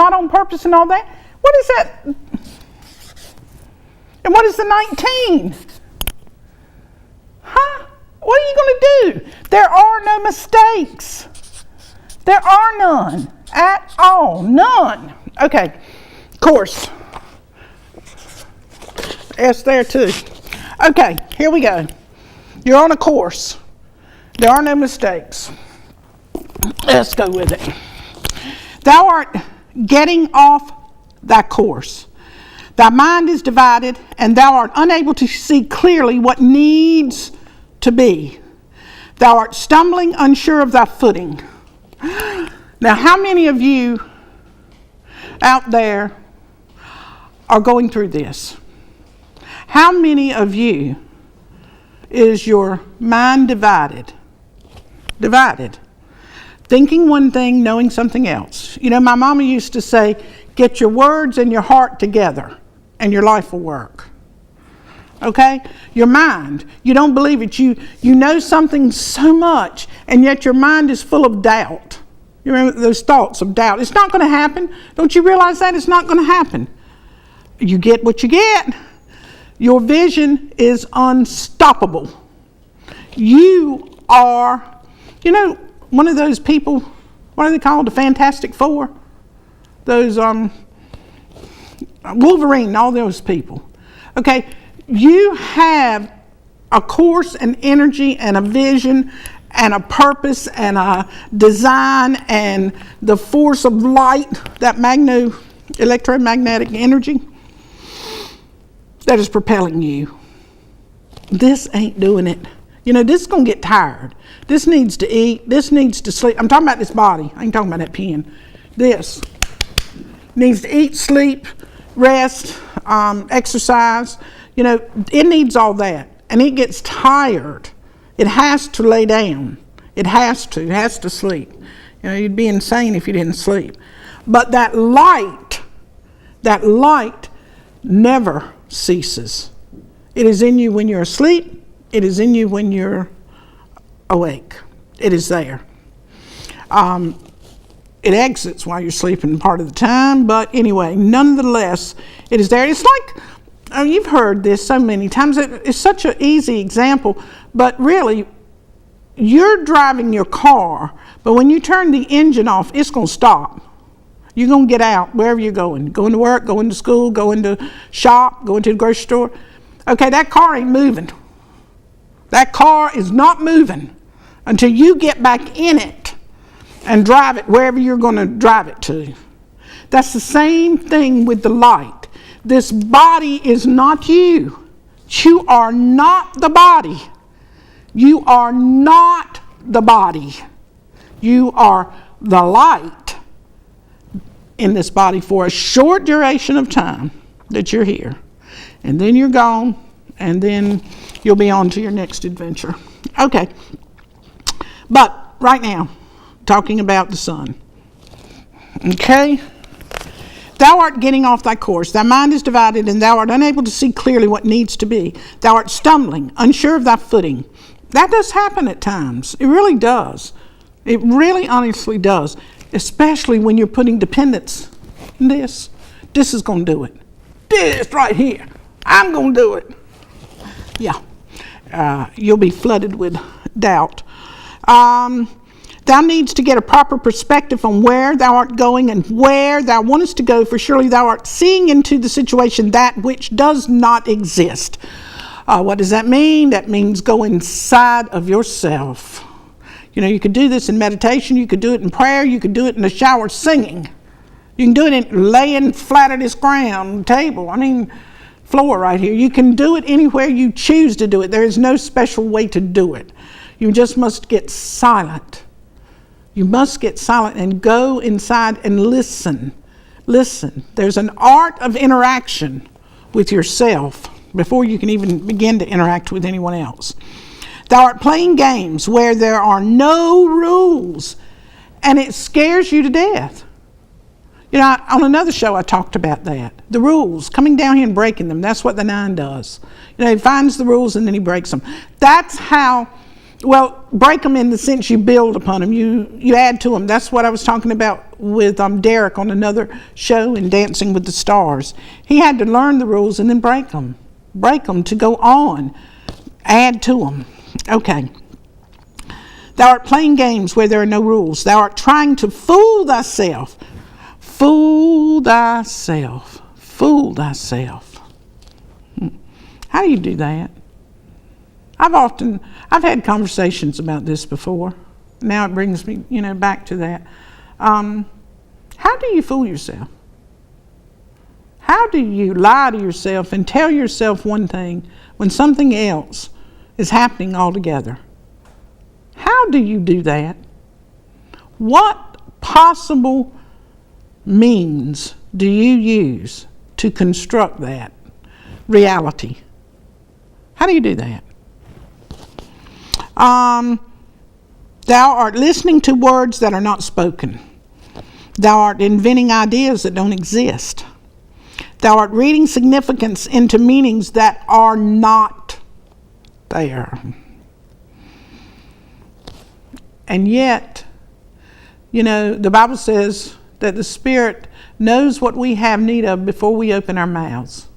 not on purpose and all that. What is that? And what is the 19? Huh? What are you going to do? There are no mistakes. There are none at all. None. Okay. Course. S there too. Okay, here we go. You're on a course. There are no mistakes. Let's go with it. Thou art getting off thy course. Thy mind is divided, and thou art unable to see clearly what needs to be. Thou art stumbling, unsure of thy footing. Now, how many of you out there are going through this? How many of you is your mind divided? Divided. Thinking one thing, knowing something else. You know, my mama used to say, get your words and your heart together and your life will work. Okay? Your mind. You don't believe it. You know something so much, and yet your mind is full of doubt. You remember those thoughts of doubt. It's not going to happen. Don't you realize that? It's not going to happen. You get what you get. Your vision is unstoppable. You are, you know, one of those people, what are they called? The Fantastic Four? Those, Wolverine, all those people. Okay, you have a course and energy and a vision and a purpose and a design and the force of light, that electromagnetic energy that is propelling you. This ain't doing it. You know, this is going to get tired. This needs to eat. This needs to sleep. I'm talking about this body. I ain't talking about that pen. This needs to eat, sleep, rest, exercise. You know, it needs all that. And it gets tired. It has to lay down. It has to sleep. You know, you'd be insane if you didn't sleep. But that light never ceases. It is in you when you're asleep. It is in you when you're awake. It is there. It exits while you're sleeping part of the time, but anyway, nonetheless, it is there. It's like, you've heard this so many times. It's such an easy example, but really, you're driving your car, but when you turn the engine off, it's going to stop. You're going to get out wherever you're going. Going to work, going to school, going to shop, going to the grocery store. Okay, that car ain't moving. That car is not moving until you get back in it and drive it wherever you're going to drive it to. That's the same thing with the light. This body is not you. You are not the body. You are not the body. You are the light in this body for a short duration of time that you're here. And then you're gone, and then you'll be on to your next adventure. Okay. But right now, talking about the sun. Okay? Thou art getting off thy course. Thy mind is divided, and thou art unable to see clearly what needs to be. Thou art stumbling, unsure of thy footing. That does happen at times. It really does. It really honestly does. Especially when you're putting dependence in this. This is going to do it. This right here. I'm going to do it. Yeah. You'll be flooded with doubt. Thou needs to get a proper perspective on where thou art going and where thou wantest to go, for surely thou art seeing into the situation that which does not exist. What does that mean? That means go inside of yourself. You know, you could do this in meditation, you could do it in prayer, you could do it in the shower singing. You can do it in laying flat at this ground table. Floor right here. You can do it anywhere you choose to do it. There is no special way to do it. You just must get silent. You must get silent and go inside and listen. Listen. There's an art of interaction with yourself before you can even begin to interact with anyone else. Thou art playing games where there are no rules, and it scares you to death. You know, on another show I talked about that. The rules, coming down here and breaking them. That's what the 9 does. You know, he finds the rules and then he breaks them. That's how Well, break them in the sense you build upon them. You add to them. That's what I was talking about with Derek on another show in Dancing with the Stars. He had to learn the rules and then break them. Break them to go on. Add to them. Okay. Thou art playing games where there are no rules. Thou art trying to fool thyself. Fool thyself. Fool thyself. How do you do that? I've had conversations about this before. Now it brings me, back to that. How do you fool yourself? How do you lie to yourself and tell yourself one thing when something else is happening altogether? How do you do that? What possible means do you use to construct that reality? How do you do that? Thou art listening to words that are not spoken. Thou art inventing ideas that don't exist. Thou art reading significance into meanings that are not there. And yet, the Bible says that the Spirit knows what we have need of before we open our mouths.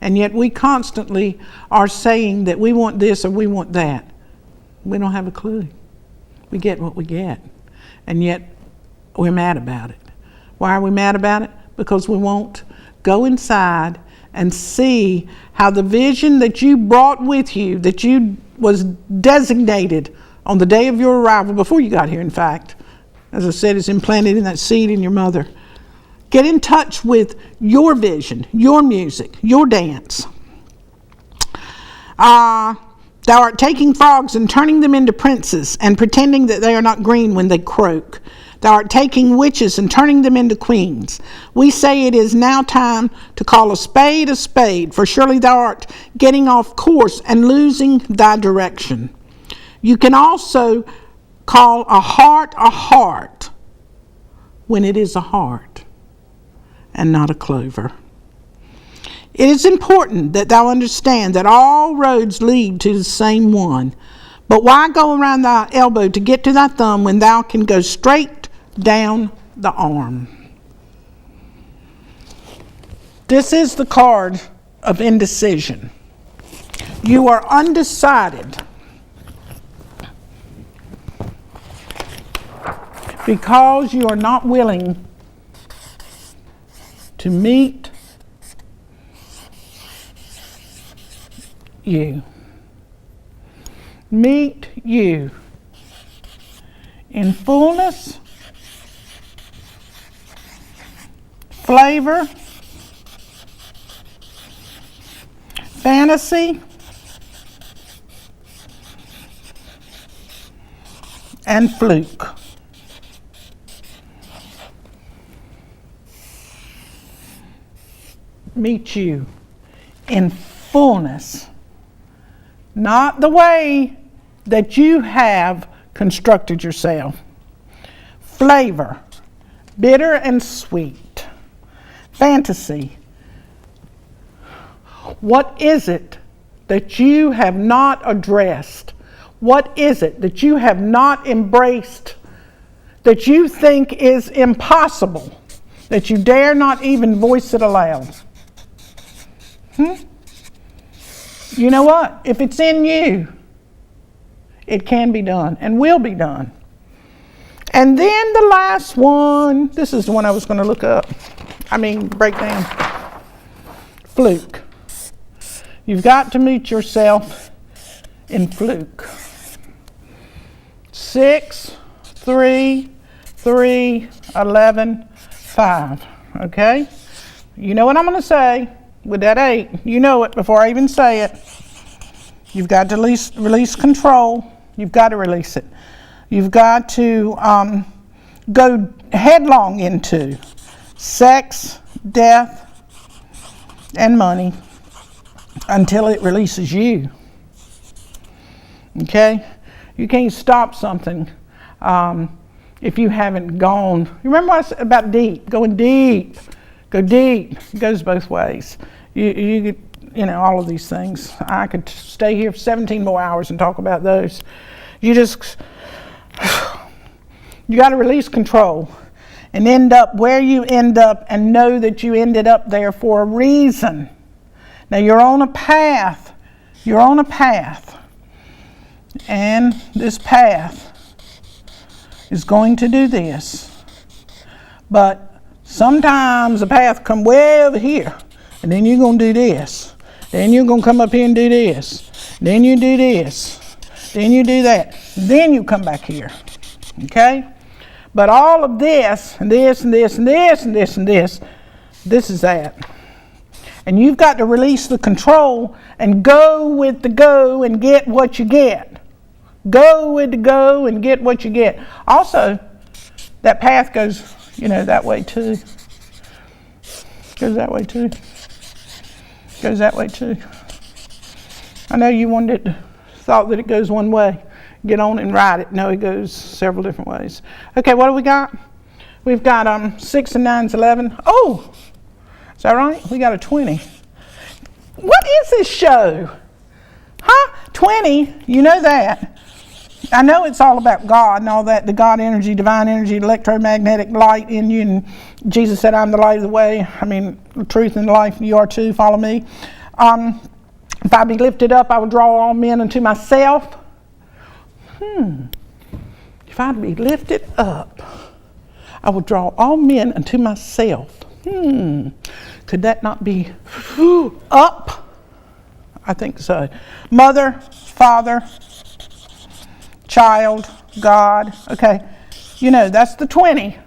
And yet we constantly are saying that we want this or we want that. We don't have a clue. We get what we get. And yet we're mad about it. Why are we mad about it? Because we won't go inside and see how the vision that you brought with you, that you was designated on the day of your arrival, before you got here, in fact, as I said, is implanted in that seed in your mother. Get in touch with your vision, your music, your dance. Thou art taking frogs and turning them into princes and pretending that they are not green when they croak. Thou art taking witches and turning them into queens. We say it is now time to call a spade, for surely thou art getting off course and losing thy direction. You can also call a heart when it is a heart and not a clover. It is important that thou understand that all roads lead to the same one. But why go around thy elbow to get to thy thumb when thou can go straight down the arm? This is the card of indecision. You are undecided because you are not willing to meet you. Meet you in fullness, flavor, fantasy, and fluke. Meet you in fullness. Not the way that you have constructed yourself. Flavor, bitter and sweet. Fantasy. What is it that you have not addressed? What is it that you have not embraced, that you think is impossible, that you dare not even voice it aloud? You know what? If it's in you, it can be done and will be done. And then the last one, this is the one I was going to look up. Break down. Fluke. You've got to meet yourself in fluke. 6, 3, 3, 11, 5. Okay? You know what I'm going to say. With that 8, you know it before I even say it. You've got to release control. You've got to release it. You've got to go headlong into sex, death, and money until it releases you. Okay? You can't stop something if you haven't gone. Remember what I said about deep, going deep. Go deep. It goes both ways. You all of these things. I could stay here for 17 more hours and talk about those. You got to release control and end up where you end up and know that you ended up there for a reason. Now you're on a path. You're on a path. And this path is going to do this. But sometimes the path come way over here. And then you're going to do this. Then you're going to come up here and do this. Then you do this. Then you do that. Then you come back here. Okay? But all of this, and this, and this, and this, and this, and this is that. And you've got to release the control and go with the go and get what you get. Go with the go and get what you get. Also, that path goes, that way too. Goes that way too. Goes that way too. I know you thought that it goes one way. Get on and ride it. No, it goes several different ways. Okay, what do we got? We've got 6 and 9's 11. Oh, is that right? We got a 20. What is this show? Huh? 20, you know that. I know it's all about God and all that, the God energy, divine energy, electromagnetic light in you. And Jesus said, I'm the light of the way. The truth and the life, and you are too. Follow me. If I be lifted up, I will draw all men unto myself. If I be lifted up, I will draw all men unto myself. Could that not be up? I think so. Mother, father, child, God. Okay. That's the 20.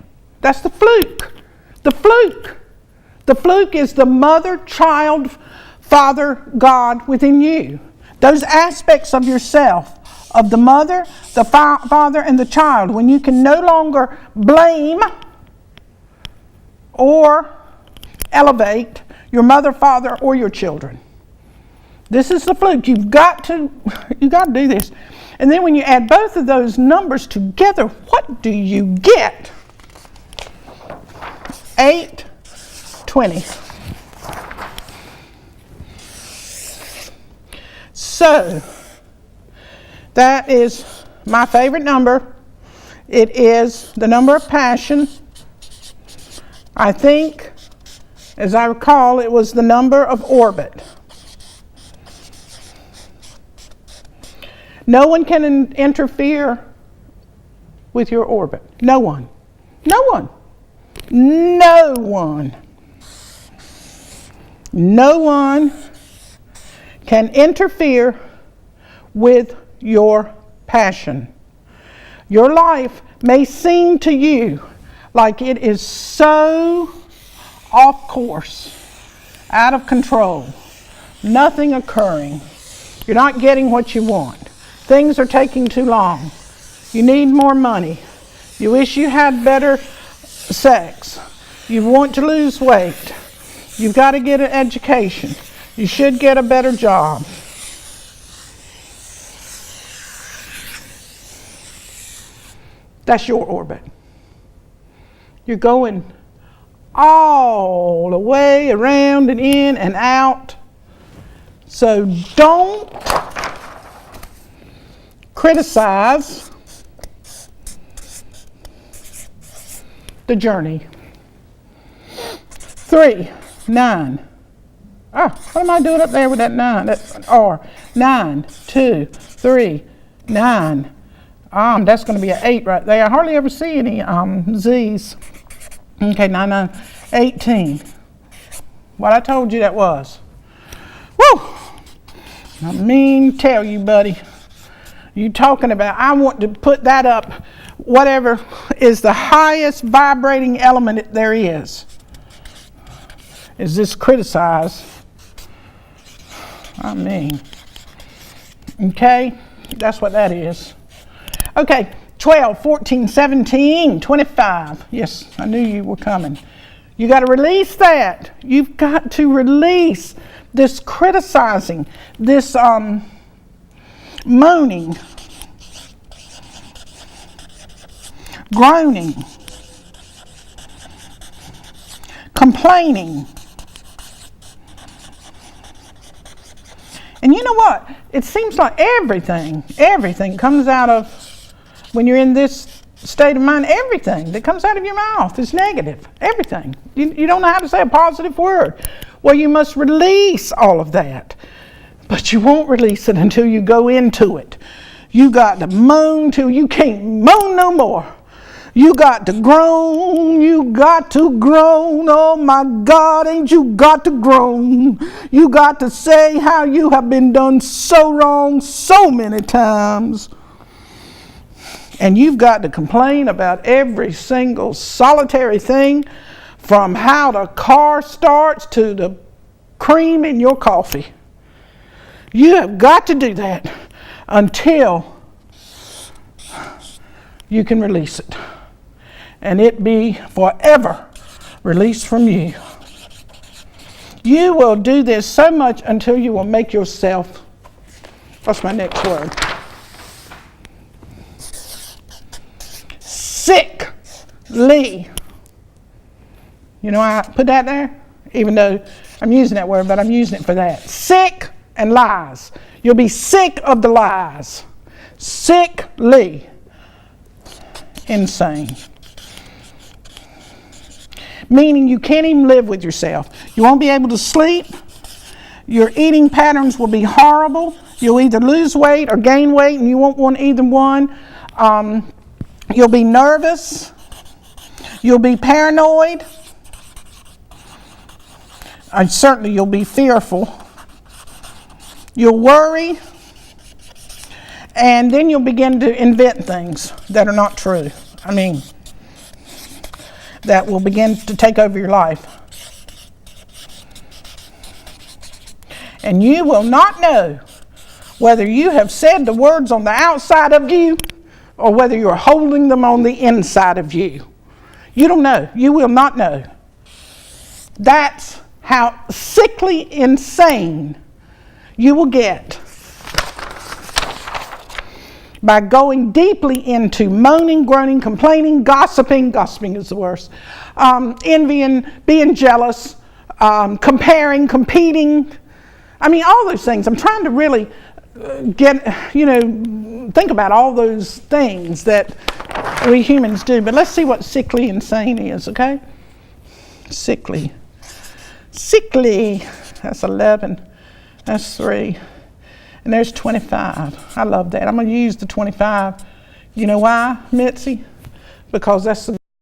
That's the fluke. The fluke. The fluke is the mother, child, father, God within you. Those aspects of yourself, of the mother, the father, and the child, when you can no longer blame or elevate your mother, father, or your children. This is the fluke. You've got to do this. And then when you add both of those numbers together, what do you get? 8, 20. So, that is my favorite number. It is the number of passion. I think, as I recall, it was the number of orbit. No one can interfere with your orbit. No one. No one. No one. No one can interfere with your passion. Your life may seem to you like it is so off course, out of control, nothing occurring. You're not getting what you want. Things are taking too long. You need more money. You wish you had better sex. You want to lose weight. You've got to get an education. You should get a better job. That's your orbit. You're going all the way around and in and out. So don't criticize the journey. 3, 9. What am I doing up there with that 9? That's an R. 9, 2, 3, 9. That's going to be an 8 right there. I hardly ever see any Z's. Okay, 9, 9, 18. What I told you that was. Woo! I mean, tell you, buddy. You talking about, I want to put that up, whatever is the highest vibrating element there is this criticize. I mean, okay, that's what that is. Okay, 12, 14, 17, 25. Yes, I knew you were coming. You got to release that. You've got to release this criticizing, this moaning, groaning, complaining, And you know what? It seems like everything comes out of, when you're in this state of mind, everything that comes out of your mouth is negative. Everything. You don't know how to say a positive word. Well, you must release all of that. But you won't release it until you go into it. You got to moan till you can't moan no more. You got to groan, oh my God, ain't you got to groan. You got to say how you have been done so wrong so many times. And you've got to complain about every single solitary thing, from how the car starts to the cream in your coffee. You have got to do that until you can release it. And it be forever released from you. You will do this so much until you will make yourself, what's my next word? Sickly. You know why I put that there? Even though I'm using that word, but I'm using it for that. Sick and lies. You'll be sick of the lies. Sickly. Insane. Meaning you can't even live with yourself. You won't be able to sleep. Your eating patterns will be horrible. You'll either lose weight or gain weight, and you won't want either one. You'll be nervous. You'll be paranoid. And certainly you'll be fearful. You'll worry. And then you'll begin to invent things that are not true. That will begin to take over your life. And you will not know whether you have said the words on the outside of you or whether you're holding them on the inside of you. You don't know. You will not know. That's how sickly insane you will get by going deeply into moaning, groaning, complaining, gossiping. Gossiping is the worst. Envying, being jealous, comparing, competing. All those things. I'm trying to really think about all those things that we humans do. But let's see what sickly insane is, okay? Sickly. That's 11. That's 3. And there's 25. I love that. I'm going to use the 25. You know why, Mitzi? Because that's the